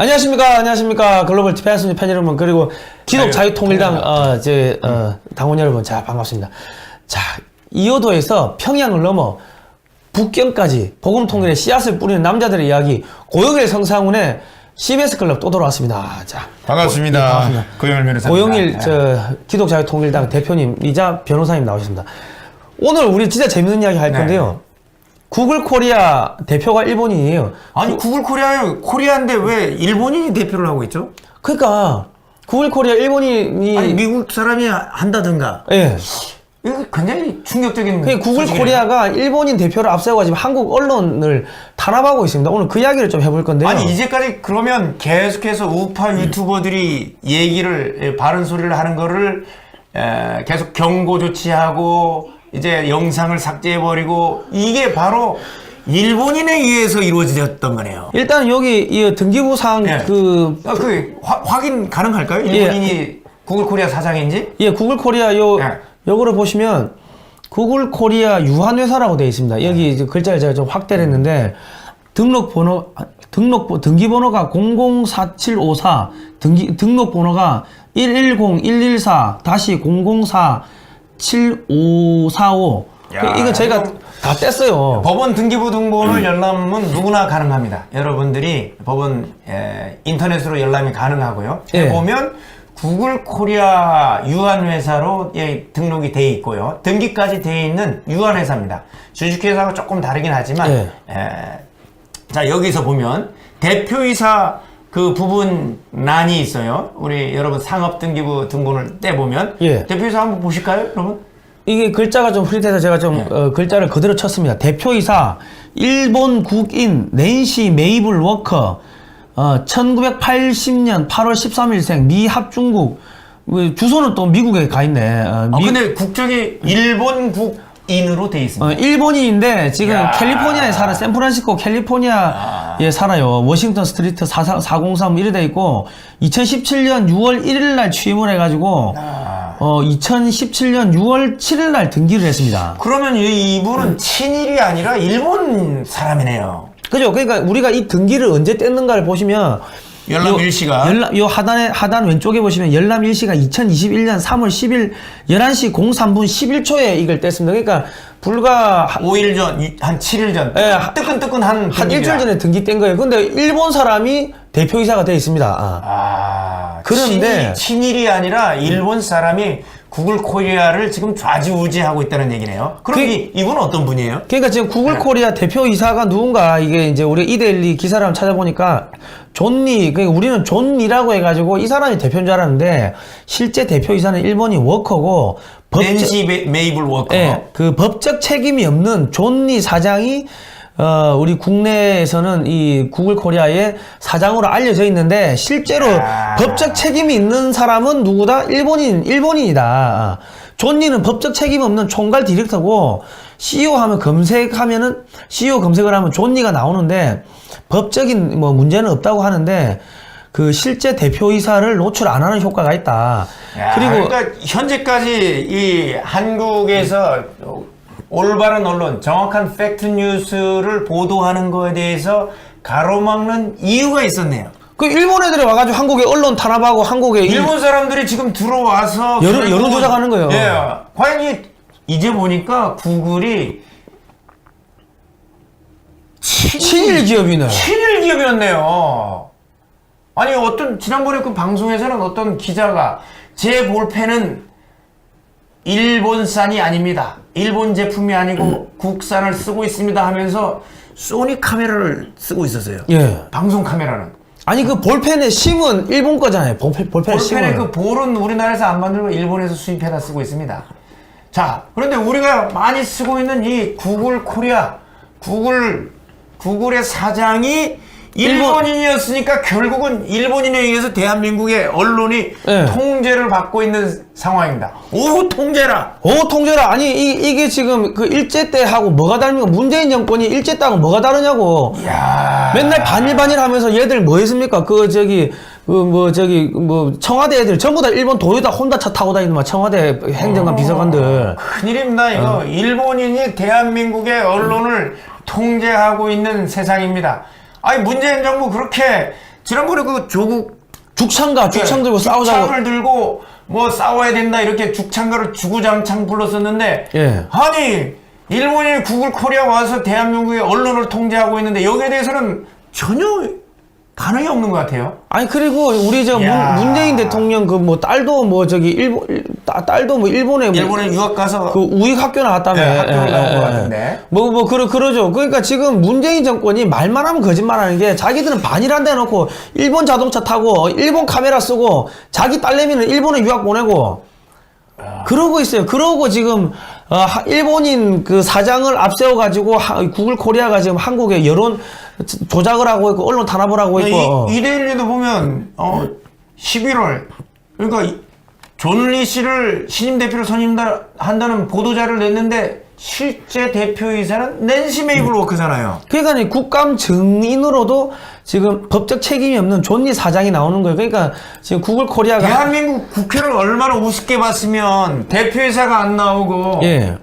안녕하십니까. 글로벌 TPS 팬 여러분, 그리고 기독자유통일당, 당원 여러분, 자, 반갑습니다. 자, 이호도에서 평양을 넘어 북경까지 복음통일의 씨앗을 뿌리는 남자들의 이야기, 고영일 성상훈의 CBS 클럽 또 돌아왔습니다. 자, 반갑습니다. 반갑습니다. 고영일 변호사입니다. 고영일, 기독자유통일당 대표님이자 변호사님 나오셨습니다. 오늘 우리 진짜 재밌는 이야기 할 건데요. 구글 코리아 대표가 일본인이에요. 아니 구글 코리아인데 왜 일본인이 대표를 하고 있죠? 그러니까 구글 코리아 일본인이 아니 미국 사람이 한다든가. 예. 이거 굉장히 충격적인. 그 구글 소식이네요. 코리아가 일본인 대표를 앞세워가지고 한국 언론을 탄압하고 있습니다. 오늘 그 이야기를 좀 해볼 건데요. 아니 이제까지 그러면 계속해서 우파 유튜버들이 얘기를 바른 소리를 하는 거를 계속 경고 조치하고 이제 영상을 삭제해버리고 이게 바로 일본인에 의해서 이루어졌던 거네요. 일단 여기 이 등기부상 확인 가능할까요? 일본인이 구글 코리아 사장인지? 예, 구글 코리아 요거를 보시면 구글 코리아 유한회사라고 되어 있습니다. 여기 이제 글자를 제가 좀 확대를 했는데 등기번호가 004754 등록번호가 110-114-004-7545 이거 저희가 다 뗐어요. 법원 등기부 등본을 열람은 누구나 가능합니다. 여러분들이 법원 인터넷으로 열람이 가능하고요. 보면 구글 코리아 유한회사로 등록이 돼 있고요. 등기까지 돼 있는 유한회사입니다. 주식회사가 조금 다르긴 하지만 자 여기서 보면 대표이사 그 부분란이 있어요. 우리 여러분 상업등기부 등본을 떼보면 대표이사 한번 보실까요, 여러분? 이게 글자가 좀 흐릿해서 제가 좀 글자를 그대로 쳤습니다. 대표이사 일본 국인 낸시 메이블 워커 1980년 8월 13일생 미합중국 주소는 또 미국에 가 있네. 근데 국적이 일본 국인으로 돼 있습니다. 일본인인데 지금 캘리포니아에 살아. 샌프란시스코 캘리포니아에 살아요. 워싱턴 스트리트 403 이래 돼 있고 2017년 6월 1일 날 취임을 해가지고 2017년 6월 7일 날 등기를 했습니다. 그러면 이분은 친일이 아니라 일본 사람이네요. 그죠? 그러니까 우리가 이 등기를 언제 뗐는가를 보시면 열람 일시가 요 하단 왼쪽에 보시면 열람 일시가 2021년 3월 10일 11시 03분 11초에 이걸 뗐습니다. 그러니까 불과 5일 전, 한 7일 전. 뜨끈뜨끈한 한 일주일 전에 등기 뗀 거예요. 근데 일본 사람이 대표이사가 되어 있습니다. 그런데 친일이 아니라 일본 사람이 구글 코리아를 지금 좌지우지하고 있다는 얘기네요. 그럼 이분은 어떤 분이에요? 그러니까 지금 구글 코리아 대표이사가 누군가, 이게 이제 우리 이데일리 기사를 한번 찾아보니까 존니, 그러니까 우리는 존니라고 해가지고 이 사람이 대표인 줄 알았는데 실제 대표이사는 일본인 워커고 낸시 메이블 워커. 그 법적 책임이 없는 존니 사장이 우리 국내에서는 이 구글 코리아의 사장으로 알려져 있는데 실제로 법적 책임이 있는 사람은 누구다? 일본인이다. 존니는 법적 책임 없는 총괄 디렉터고 CEO 하면 CEO 검색을 하면 존니가 나오는데 법적인 문제는 없다고 하는데 그 실제 대표이사를 노출 안 하는 효과가 있다. 그리고 그러니까 현재까지 이 한국에서 올바른 언론, 정확한 팩트 뉴스를 보도하는 거에 대해서 가로막는 이유가 있었네요. 그 일본 애들이 와가지고 한국에 언론 탄압하고 한국에 일본 사람들이 지금 들어와서 여론 조작하는 거예요. 과연 이제 보니까 구글이 친일 기업이네. 친일 기업이었네요. 아니 지난번에 그 방송에서는 어떤 기자가 제 볼펜은 일본산이 아닙니다. 일본 제품이 아니고 국산을 쓰고 있습니다 하면서 소니 카메라를 쓰고 있었어요. 방송 카메라는. 아니 그 볼펜의 심은 일본 거잖아요. 볼펜의 심은. 그 볼은 우리나라에서 안 만들고 일본에서 수입해다 쓰고 있습니다. 자, 그런데 우리가 많이 쓰고 있는 이 구글 코리아, 구글의 사장이 일본인이었으니까 결국은 일본인에 의해서 대한민국의 언론이 통제를 받고 있는 상황입니다. 오 통제라. 아니 이게 지금 그 일제 때하고 뭐가 다릅니까? 문재인 정권이 일제 때하고 뭐가 다르냐고. 맨날 반일 하면서 얘들 뭐 했습니까? 청와대 애들 전부 다 일본 도요타 혼다 차 타고 다니는 청와대 행정관 비서관들. 큰일입니다 이거. 일본인이 대한민국의 언론을 통제하고 있는 세상입니다. 아니 문재인 정부 그렇게 지난번에 그 조국 죽창 들고 싸우자고. 죽창을 들고 뭐 싸워야 된다 이렇게 죽창가를 주구장창 불렀었는데 예. 아니 일본이 구글 코리아 와서 대한민국의 언론을 통제하고 있는데 여기에 대해서는 전혀 반응이 없는 것 같아요. 아니 그리고 우리 저 문재인 대통령 그 뭐 딸도 뭐 저기 딸도 뭐 일본에 유학 가서 그 우익 학교 나왔다며. 네, 학교 나온 것 같은데. 그러죠. 그러니까 지금 문재인 정권이 말만 하면 거짓말하는 게 자기들은 반일한다 해놓고 일본 자동차 타고 일본 카메라 쓰고 자기 딸내미는 일본에 유학 보내고 그러고 있어요. 그러고 지금 일본인 그 사장을 앞세워 가지고 구글 코리아가 지금 한국에 여론 조작을 하고 있고 언론 탄압을 하고 있고. 이데일리도 보면 11월 그러니까 존리 씨를 신임 대표로 선임한다는 보도자를 냈는데 실제 대표이사는 낸시 메이블 워크잖아요. 그러니까 이 국감 증인으로도 지금 법적 책임이 없는 존리 사장이 나오는 거예요. 그러니까 지금 구글 코리아가 대한민국 국회를 얼마나 우습게 봤으면 대표이사가 안 나오고 예.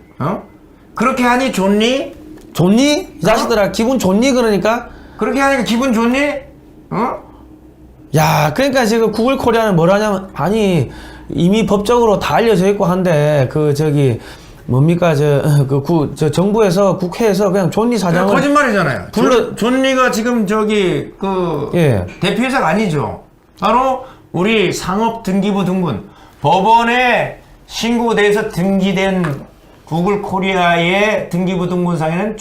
그렇게 하니 존리? 좋니? 이 자식들아 기분 좋니? 그러니까 그렇게 하니까 기분 좋니? 야 그러니까 지금 구글 코리아는 뭐라냐면 아니 이미 법적으로 다 알려져 있고 한데 그 저기 뭡니까 저 정부에서 국회에서 그냥 존리 사장을 거짓말이잖아요. 존리가 지금 저기 그 예. 대표이사가 아니죠. 바로 우리 상업등기부 등본 법원에 신고돼서 등기된 구글 코리아의 등기부 등본상에는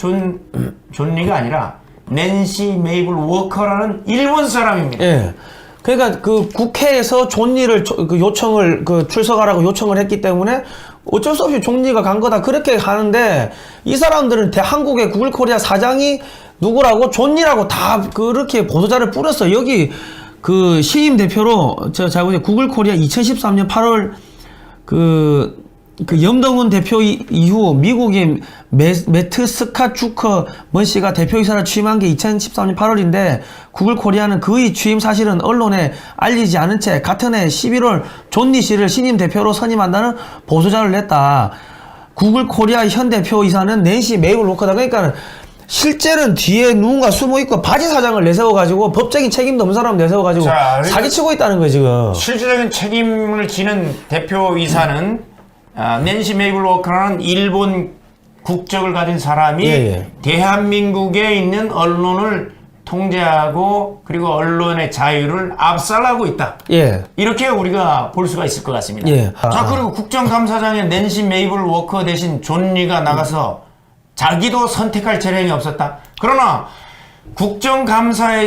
존리가 아니라 낸시 메이블 워커라는 일본 사람입니다. 예. 그러니까 그 국회에서 존리를 그 요청을 그 출석하라고 요청을 했기 때문에 어쩔 수 없이 존리가 간 거다 그렇게 가는데 이 사람들은 한국의 구글 코리아 사장이 누구라고 존리라고 다 그렇게 보도자를 뿌렸어. 여기 그 신임 대표로 제가 보기에 구글 코리아 2013년 8월 그 염동훈 대표 이후 미국의 매트 스캇 주커먼 씨가 대표이사를 취임한 게 2013년 8월인데 구글 코리아는 그의 취임 사실은 언론에 알리지 않은 채 같은 해 11월 존리 씨를 신임 대표로 선임한다는 보도자를 냈다. 구글 코리아 현 대표이사는 낸시 메이블 워커다. 그러니까 실제는 뒤에 누군가 숨어있고 바지 사장을 내세워가지고 법적인 책임도 없는 사람 내세워가지고 사기치고 있다는 거예요 지금. 실질적인 책임을 지는 대표이사는 낸시 메이블 워커라는 일본 국적을 가진 사람이 대한민국에 있는 언론을 통제하고 그리고 언론의 자유를 압살하고 있다. 예. 이렇게 우리가 볼 수가 있을 것 같습니다. 예. 자 그리고 국정감사장에 낸시 메이블 워커 대신 존리가 나가서 자기도 선택할 재량이 없었다. 그러나 국정감사에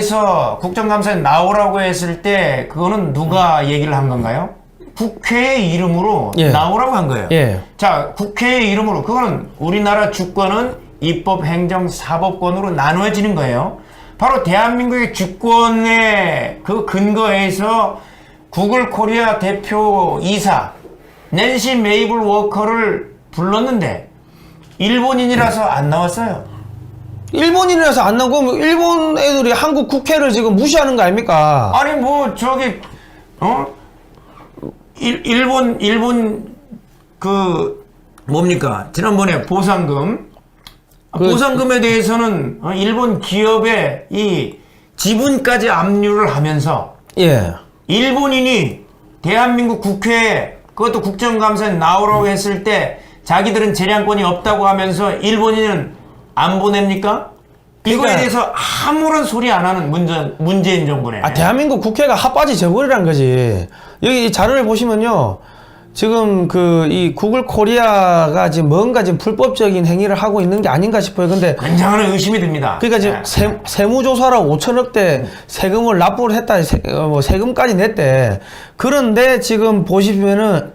나오라고 했을 때 그거는 누가 얘기를 한 건가요? 국회의 이름으로 나오라고 한 거예요. 예. 자, 국회의 이름으로 그거는 우리나라 주권은 입법, 행정, 사법권으로 나누어지는 거예요. 바로 대한민국의 주권의 그 근거에서 구글 코리아 대표이사 낸시 메이블 워커를 불렀는데 일본인이라서 안 나왔어요. 일본인이라서 안 나오고 일본 애들이 한국 국회를 지금 무시하는 거 아닙니까? 아니 뭐 저기 일본 그 뭡니까 지난번에 보상금에 대해서는 일본 기업의 이 지분까지 압류를 하면서 예. 일본인이 대한민국 국회에 그것도 국정감사에 나오라고 했을 때 자기들은 재량권이 없다고 하면서 일본인은 안 보냅니까? 이거에 대해서 아무런 소리 안 하는 문재인 정부네. 대한민국 국회가 핫바지 저고리란 거지. 여기 이 자료를 보시면요. 지금 이 구글 코리아가 지금 뭔가 지금 불법적인 행위를 하고 있는 게 아닌가 싶어요. 근데 굉장한 의심이 듭니다. 그러니까 지금 세무조사로 5천억대 세금을 납부를 했다. 세금까지 냈대. 그런데 지금 보시면은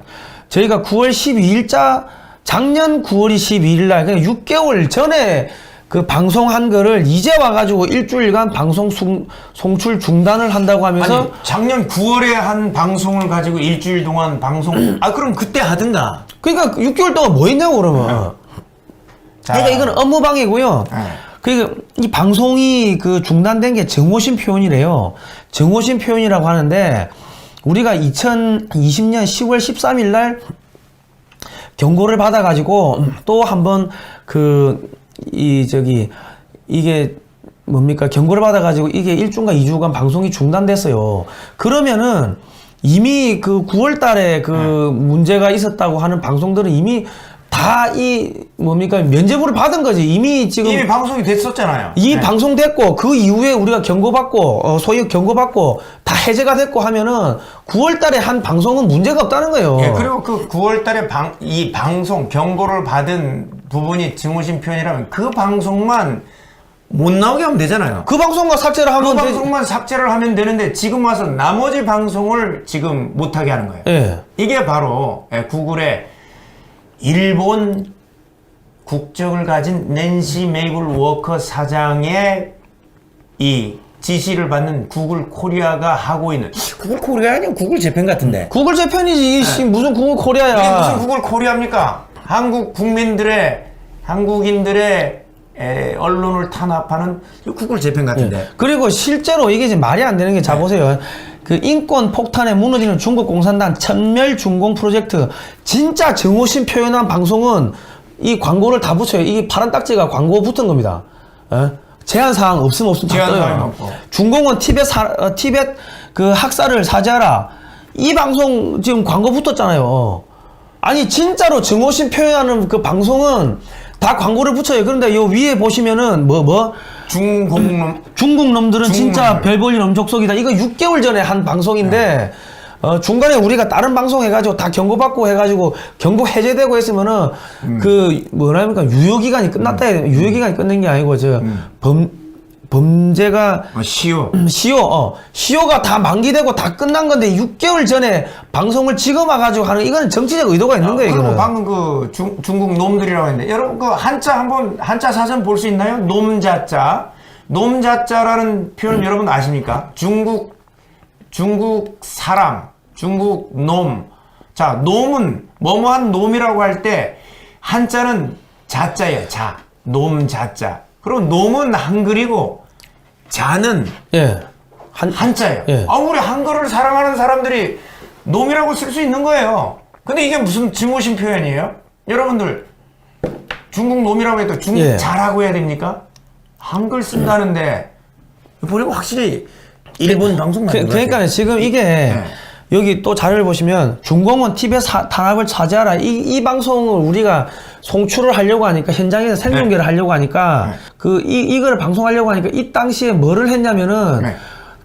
저희가 9월 12일자 작년 9월 12일 날 그냥 6개월 전에 그 방송한 거를 이제 와가지고 일주일간 방송 송출 중단을 한다고 하면서 아니, 작년 9월에 한 방송을 가지고 일주일 동안 방송 그럼 그때 하든가. 그러니까 6개월 동안 뭐 했냐고 그러면. 그러니까 이거는 업무방해고요. 그러니까 이 방송이 그 중단된 게 정오심 표현이래요. 정오심 표현이라고 하는데 우리가 2020년 10월 13일 날 경고를 받아가지고 또 한번 이게 뭡니까 경고를 받아가지고 이게 1주인가 2주간 방송이 중단됐어요. 그러면은 이미 그 9월달에 그 문제가 있었다고 하는 방송들은 이미 다 이 뭡니까 면제부를 받은 거지. 이미 지금 이미 방송이 됐었잖아요. 이 방송됐고 그 이후에 우리가 경고받고 소위 경고받고 다 해제가 됐고 하면은 9월달에 한 방송은 문제가 없다는 거예요. 예, 그리고 그 9월달에 이 방송 경고를 받은 부분이 증오심 표현이라면 그 방송만 못 나오게 하면 되잖아요. 그 방송만 삭제를 그 하면 방송만 삭제를 하면 되는데 지금 와서 나머지 방송을 지금 못하게 하는 거예요. 예. 이게 바로 구글의 일본 국적을 가진 낸시 메이블 워커 사장의 이 지시를 받는 구글 코리아가 하고 있는 구글 코리아 아니면 구글 재팬 같은데 구글 재팬이지. 씨, 무슨 구글 이게 코리아야. 무슨 구글 코리아입니까? 한국 국민들의 한국인들의 언론을 탄압하는 구글 재팬 같은데. 그리고 실제로 이게 지금 말이 안 되는 게 자 보세요. 그 인권 폭탄에 무너지는 중국 공산당 천멸 중공 프로젝트 진짜 증오심 표현한 방송은 이 광고를 다 붙여요. 이게 파란 딱지가 광고 붙은 겁니다. 제한 사항 없으면 다 제한 사항이 떠요. 없고. 중공은 티벳 그 학살을 사죄하라. 이 방송 지금 광고 붙었잖아요. 아니 진짜로 증오심 표현하는 그 방송은 다 광고를 붙여요. 그런데 요 위에 보시면은 중국 놈들은 진짜 별 볼 일 엄족속이다. 이거 6개월 전에 한 방송인데 중간에 우리가 다른 방송 해가지고 다 경고받고 해가지고 경고 해제되고 했으면은 그 뭐랄까 유효기간이 끝났다 해야 돼. 유효기간이 끝낸 게 아니고 범죄가 시효가 다 만기되고 다 끝난 건데 6개월 전에 방송을 지금 와가지고 하는 이거는 정치적 의도가 있는 거예요. 그리고 이거는. 방금 그 중국 놈들이라고 했는데 여러분 그 한자 사전 볼 수 있나요? 놈자자라는 표현 여러분 아십니까? 중국 사람, 중국 놈. 자, 놈은 뭐뭐한 놈이라고 할 때 한자는 자자예요. 자, 놈자자. 그리고 놈은 한글이고 자는 한자예요. 예. 우리 한글을 사랑하는 사람들이 놈이라고 쓸 수 있는 거예요. 근데 이게 무슨 증오심 표현이에요? 여러분들 중국 놈이라고 해도 중국 자라고 해야 됩니까? 한글 쓴다는데 보니까 확실히 일본 방송 맞는 거 그러니까 지금 이게 여기 또 자료를 보시면 중공은 티벳 탄압을 차지하라 이 방송을 우리가 송출을 하려고 하니까 현장에서 생중계를 하려고 하니까 이거를 방송하려고 하니까 이 당시에 뭐를 했냐면은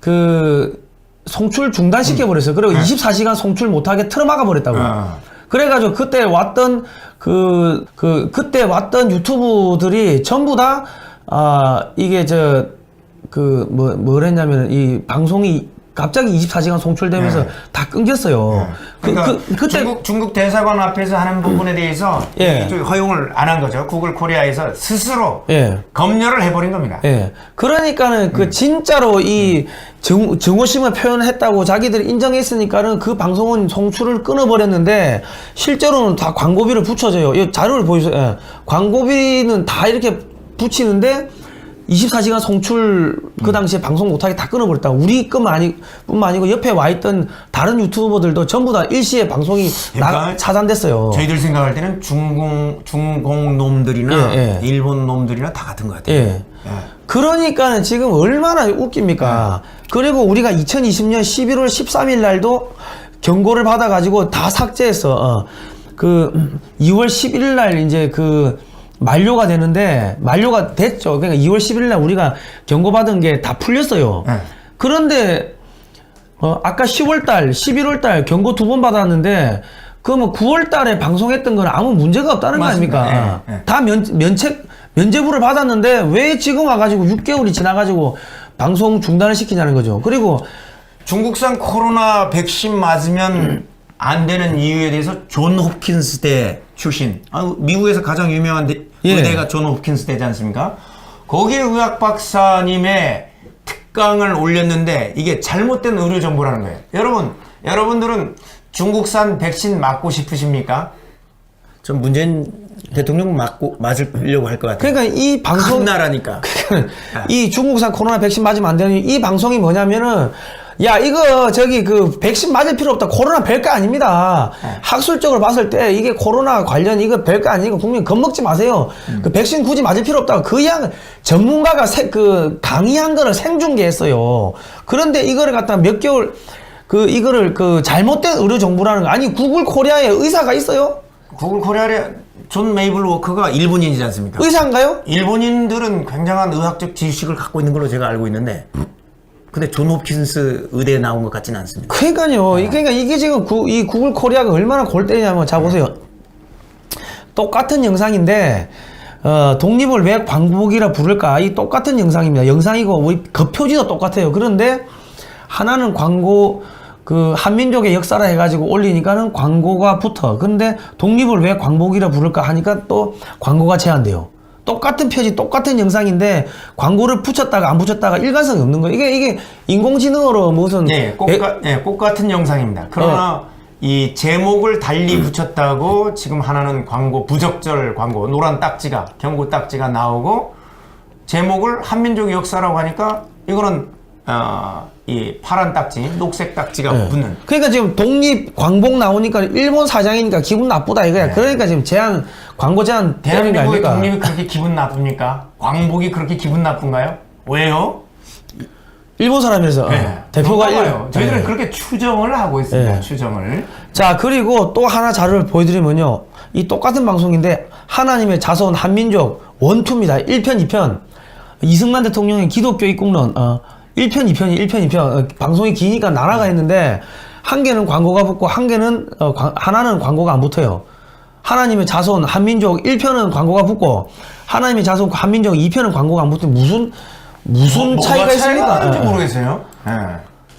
그 송출 중단시켜 버렸어요. 그리고 24시간 송출 못하게 틀어막아 버렸다고요. 그래가지고 그때 왔던 그때 왔던 유튜브들이 전부 다 이게 뭘 했냐면 이 방송이 갑자기 24시간 송출되면서 다 끊겼어요. 그러니까 그때 중국 대사관 앞에서 하는 부분에 대해서 이쪽이 허용을 안 한 거죠. 구글 코리아에서 스스로 검열을 해버린 겁니다. 그러니까는 그 진짜로 이 증오심을 표현했다고 자기들이 인정했으니까는 그 방송은 송출을 끊어버렸는데 실제로는 다 광고비를 붙여줘요. 이 자료를 보여주세요. 광고비는 다 이렇게 붙이는데 24시간 송출 그 당시에 방송 못하게 다 끊어버렸다. 우리 뿐만 아니고 옆에 와있던 다른 유튜버들도 전부 다 일시에 방송이 차단됐어요. 저희들 생각할 때는 중공 놈들이나 일본 놈들이나 다 같은 것 같아요. 그러니까는 지금 얼마나 웃깁니까? 그리고 우리가 2020년 11월 13일 날도 경고를 받아가지고 다 삭제했어. 그 2월 11일 날 이제 만료가 되는데 만료가 됐죠. 그러니까 2월 11일 날 우리가 경고받은 게 다 풀렸어요. 그런데 아까 10월달, 11월달 경고 2번 받았는데 그러면 9월달에 방송했던 건 아무 문제가 없다는 거 아닙니까? 다 면제부를 받았는데 왜 지금 와가지고 6개월이 지나가지고 방송 중단을 시키냐는 거죠. 그리고 중국산 코로나 백신 맞으면 안 되는 이유에 대해서 존 홉킨스 대 출신, 미국에서 가장 유명한 의대가 존 홉킨스 대지 않습니까? 거기 의학 박사님의 특강을 올렸는데 이게 잘못된 의료 정보라는 거예요. 여러분들은 중국산 백신 맞고 싶으십니까? 전 문재인 대통령 맞으려고 할 것 같아요. 그러니까 이 방송 큰 나라니까. 이 중국산 코로나 백신 맞으면 안 되는 이 방송이 뭐냐면은 야, 이거, 저기, 그, 백신 맞을 필요 없다. 코로나 별거 아닙니다. 학술적으로 봤을 때, 이게 코로나 관련, 이거 별거 아니고, 국민 겁먹지 마세요. 그, 백신 굳이 맞을 필요 없다. 그 양, 전문가가 강의한 거를 생중계했어요. 그런데 이거를 갖다 몇 개월, 이거를, 잘못된 의료 정보라는 거. 아니, 구글 코리아에 의사가 있어요? 구글 코리아의 존 메이블 워커가 일본인이지 않습니까? 의사인가요? 일본인들은 굉장한 의학적 지식을 갖고 있는 걸로 제가 알고 있는데, 근데 존 홉킨스 의대에 나온 것 같지는 않습니다. 그러니까요. 그러니까 이게 지금 이 구글 코리아가 얼마나 골 때리냐면, 자, 보세요. 똑같은 영상인데, 독립을 왜 광복이라 부를까? 이 똑같은 영상입니다. 영상이고, 우리 겉표지도 똑같아요. 그런데, 하나는 광고, 한민족의 역사라 해가지고 올리니까는 광고가 붙어. 근데 독립을 왜 광복이라 부를까 하니까 또 광고가 제한돼요. 똑같은 표지, 똑같은 영상인데 광고를 붙였다가 안 붙였다가 일관성이 없는 거예요. 이게 인공지능으로 무슨. 꼭 같은 영상입니다. 그러나 이 제목을 달리 붙였다고 지금 하나는 광고, 부적절 광고, 노란 딱지가, 경고 딱지가 나오고 제목을 한민족의 역사라고 하니까 이거는 이 파란 딱지, 녹색 딱지가 붙는. 그러니까 지금 독립 광복 나오니까 일본 사장이니까 기분 나쁘다 이거야. 그러니까 지금 광고 제한 되는 거 대한민국의 아닙니까? 독립이 그렇게 기분 나쁩니까? 광복이 그렇게 기분 나쁜가요? 왜요? 일본 사람이라서 대표가 저희들은 그렇게 추정을 하고 있습니다. 추정을. 자, 그리고 또 하나 자료를 보여드리면요, 이 똑같은 방송인데 하나님의 자손 한민족 원투입니다. 1편 2편 이승만 대통령의 기독교 입국론 1편 2편 방송이 기니까 나라가 했는데 한 개는 광고가 붙고 한 개는 하나는 광고가 안 붙어요. 하나님의 자손 한민족 1편은 광고가 붙고 하나님의 자손 한민족 2편은 광고가 안 붙으면 무슨 차이가 있습니까? 차이가 있는지 모르겠어요.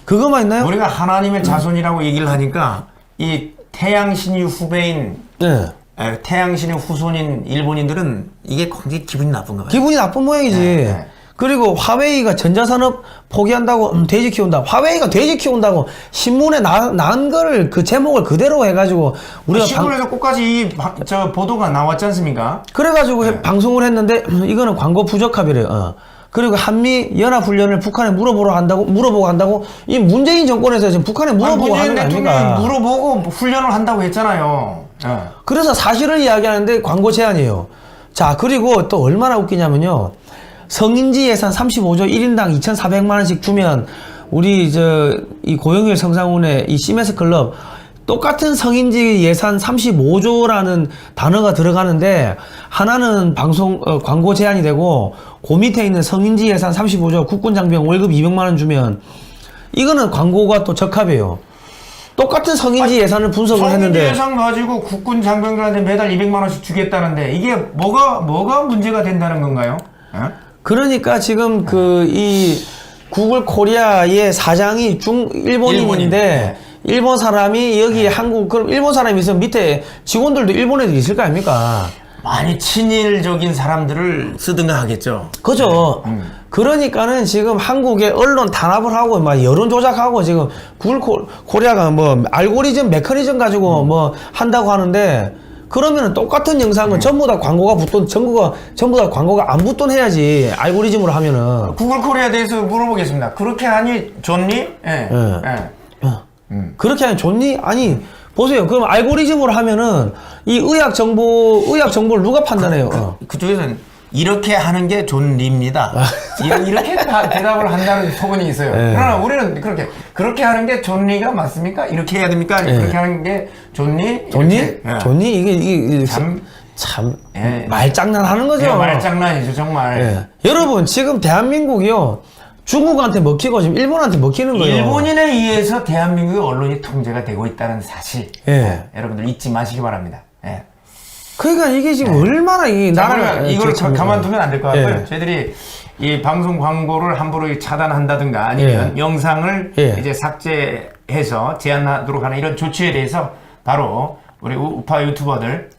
그거만 있나요? 우리가 하나님의 자손이라고 얘기를 하니까 이 태양신유 후배인 태양신의 후손인 일본인들은 이게 굉장히 기분이 나쁜가 봐요. 기분이 나쁜 모양이지. 그리고 화웨이가 전자산업 포기한다고 돼지 키운다. 화웨이가 돼지 키운다고 신문에 난 거를 그 제목을 그대로 해가지고 우리가 신문에서 꼭까지 보도가 나왔지 않습니까? 그래가지고 방송을 했는데 이거는 광고 부적합이래요. 그리고 한미 연합훈련을 북한에 물어보고 한다고 이 문재인 정권에서 지금 북한에 물어보고 하는 거 아닙니까? 물어보고 훈련을 한다고 했잖아요. 그래서 사실을 이야기하는데 광고 제한이에요. 자, 그리고 또 얼마나 웃기냐면요. 성인지 예산 35조 1인당 2,400만 원씩 주면 우리 이 고영일 성상훈의 이 CMS 클럽 똑같은 성인지 예산 35조라는 단어가 들어가는데 하나는 방송 광고 제한이 되고 그 밑에 있는 성인지 예산 35조 국군 장병 월급 200만 원 주면 이거는 광고가 또 적합해요. 똑같은 성인지 예산을 분석을 했는데 성인지 예산 가지고 국군 장병들한테 매달 200만 원씩 주겠다는데 이게 뭐가 문제가 된다는 건가요? 그러니까 지금 이 구글 코리아의 사장이 일본인인데 일본 사람이 여기 그럼 일본 사람이 있으면 밑에 직원들도 일본 애들이 있을 거 아닙니까? 많이 친일적인 사람들을 쓰든가 하겠죠. 그죠. 그러니까는 지금 한국의 언론 탄압을 하고 막 여론 조작하고 지금 구글 코리아가 뭐 알고리즘 메커니즘 가지고 뭐 한다고 하는데 그러면은 똑같은 영상은 전부 다 광고가 붙던 전부 다 광고가 안 붙던 해야지 알고리즘으로 하면은. 구글 코리아에 대해서 물어보겠습니다. 그렇게 하니 좋니? 그렇게 하니 좋니? 아니 보세요. 그럼 알고리즘으로 하면은 이 의학 정보를 누가 판단해요? 그쪽에서는 이렇게 하는 게 존리입니다. 이렇게 대답을 한다는 소문이 있어요. 그러나 우리는 그렇게 하는 게 존리가 맞습니까? 이렇게 해야 됩니까? 그렇게 하는 게 존리? 존리? 이게 참 말장난 하는 거죠. 말장난이죠, 정말. 여러분, 지금 대한민국이요. 중국한테 먹히고 지금 일본한테 먹히는 거예요. 일본인에 의해서 대한민국의 언론이 통제가 되고 있다는 사실. 여러분들 잊지 마시기 바랍니다. 그러니까 이게 지금 얼마나 이걸 가만두면 안 될 것 같고요. 저희들이 이 방송 광고를 함부로 차단한다든가 아니면 영상을 이제 삭제해서 제한하도록 하는 이런 조치에 대해서 바로 우리 우파 유튜버들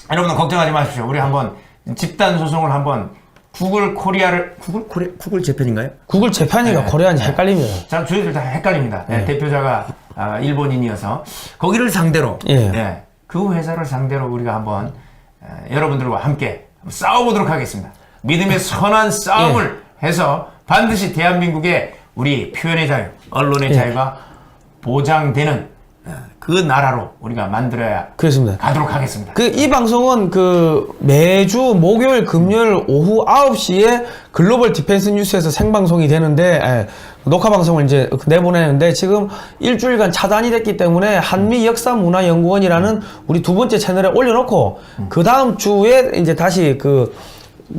여러분들 걱정하지 마십시오. 우리 한번 집단 소송을 한번 구글 재팬인가요? 구글 재팬이가 코리아인지 헷갈립니다. 자, 저희들 다 헷갈립니다. 대표자가 일본인이어서 거기를 상대로 그 회사를 상대로 우리가 한번 여러분들과 함께 싸워보도록 하겠습니다. 믿음의 선한 싸움을 해서 반드시 대한민국의 우리 표현의 자유, 언론의 예. 자유가 보장되는 그 나라로 우리가 만들어야 그렇습니다. 가도록 하겠습니다. 이 방송은 매주 목요일, 금요일 오후 9시에 글로벌 디펜스 뉴스에서 생방송이 되는데, 녹화 방송을 이제 내보내는데, 지금 일주일간 차단이 됐기 때문에 한미역사문화연구원이라는 우리 두 번째 채널에 올려놓고, 그 다음 주에 이제 다시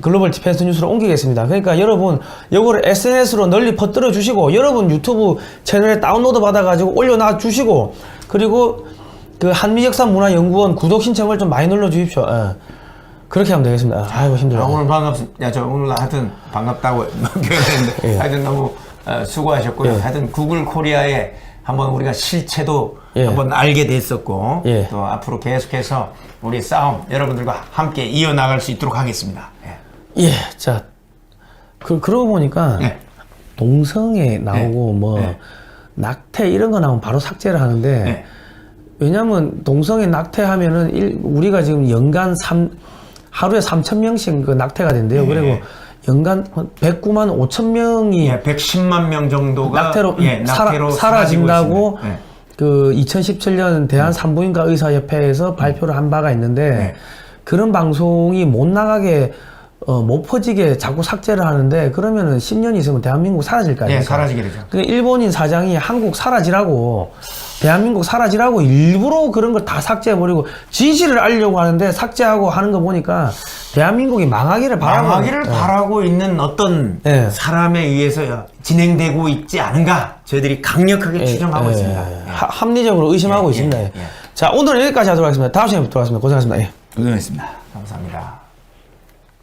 글로벌 디펜스 뉴스로 옮기겠습니다. 그러니까 여러분, 이거를 SNS로 널리 퍼뜨려 주시고, 여러분 유튜브 채널에 다운로드 받아가지고 올려놔 주시고, 그리고 한미역사문화연구원 구독 신청을 좀 많이 눌러 주십시오. 예. 그렇게 하면 되겠습니다. 아이고, 힘들어. 오늘 반갑습니다. 저 오늘 하여튼 반갑다고 표현했는데, 예. 하여튼 너무 수고하셨고요. 예. 하여튼 구글 코리아에 한번 우리가 실체도 예. 한번 알게 됐었고, 예. 또 앞으로 계속해서 우리 싸움 여러분들과 함께 이어나갈 수 있도록 하겠습니다. 예. 예, 자, 그러고 보니까, 네. 동성애 나오고, 네. 낙태 이런 거 나오면 바로 삭제를 하는데, 네. 왜냐면 동성애 낙태하면은 우리가 지금 연간 하루에 3,000명씩 낙태가 된대요. 네. 그리고 연간 109만 5천 명이 예, 110만 명 정도가 낙태로, 낙태로 사라진다고 있습니다. 네. 2017년 대한 산부인과 의사협회에서 발표를 한 바가 있는데, 네. 그런 방송이 못 나가게 못 퍼지게 자꾸 삭제를 하는데, 그러면은 10년 있으면 대한민국 사라질 거 아닙니까? 예, 사라지게 되죠. 그러니까 일본인 사장이 한국 사라지라고, 대한민국 사라지라고 일부러 그런 걸 다 삭제해버리고 진실을 알려고 하는데 삭제하고 하는 거 보니까 대한민국이 망하기를 바라고 있는 어떤 예. 사람에 의해서 진행되고 있지 않은가 저희들이 강력하게 추정하고 있습니다. 예. 합리적으로 의심하고 예, 있습니다. 예, 예. 자, 오늘은 여기까지 하도록 하겠습니다. 다음 시간에 뵙도록 하겠습니다. 고생하셨습니다. 예. 고생했습니다. 감사합니다.